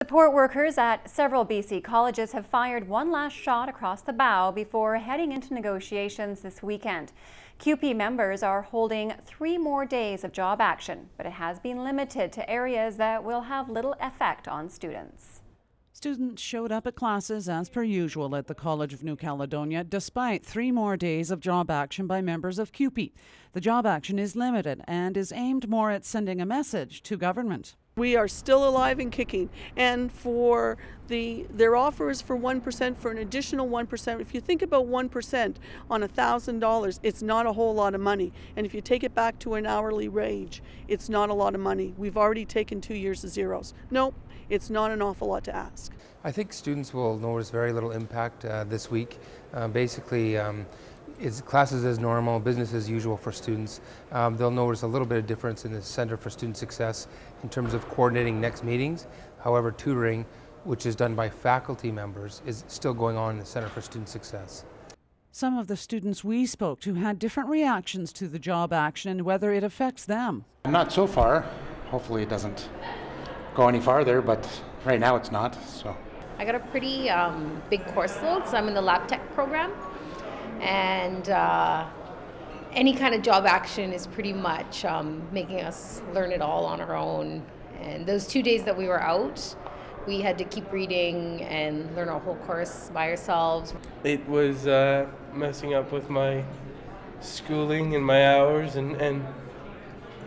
Support workers at several BC colleges have fired one last shot across the bow before heading into negotiations this weekend. CUPE members are holding 3 more days of job action, but it has been limited to areas that will have little effect on students. Students showed up at classes as per usual at the College of New Caledonia, despite 3 more days of job action by members of CUPE. The job action is limited and is aimed more at sending a message to government. We are still alive and kicking, and for their offer is for 1%, for an additional 1%. If you think about 1% on $1,000, it's not a whole lot of money. And if you take it back to an hourly wage, it's not a lot of money. We've already taken 2 years of zeros. No, it's not an awful lot to ask. I think students will notice very little impact this week. It's classes as normal, business as usual for students. They'll notice a little bit of difference in the Center for Student Success in terms of coordinating next meetings. However, tutoring, which is done by faculty members, is still going on in the Center for Student Success. Some of the students we spoke to had different reactions to the job action and whether it affects them. Not so far. Hopefully it doesn't go any farther, but right now it's not. So I got a pretty big course load because I'm in the lab tech program. And any kind of job action is pretty much making us learn it all on our own. And those 2 days that we were out, we had to keep reading and learn our whole course by ourselves. It was messing up with my schooling and my hours and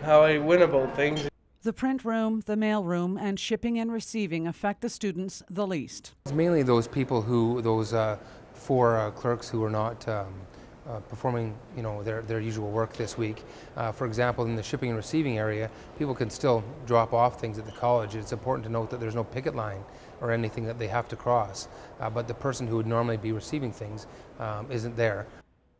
how I went about things. The print room, the mail room, and shipping and receiving affect the students the least. It's mainly those people who, those 4 clerks who are not performing, their usual work this week. For example, in the shipping and receiving area, people can still drop off things at the college. It's important to note that there's no picket line or anything that they have to cross, but the person who would normally be receiving things isn't there.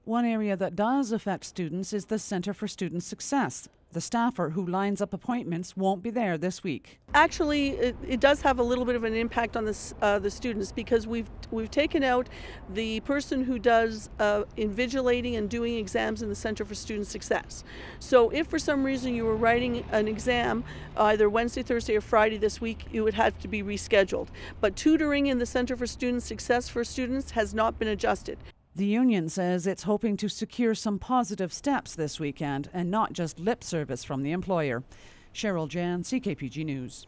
One area that does affect students is the Center for Student Success. The staffer who lines up appointments won't be there this week. Actually, it does have a little bit of an impact on the students, because we've taken out the person who does invigilating and doing exams in the Center for Student Success. So if for some reason you were writing an exam either Wednesday, Thursday, or Friday this week, it would have to be rescheduled. But tutoring in the Center for Student Success for students has not been adjusted. The union says it's hoping to secure some positive steps this weekend and not just lip service from the employer. Cheryl Jan, CKPG News.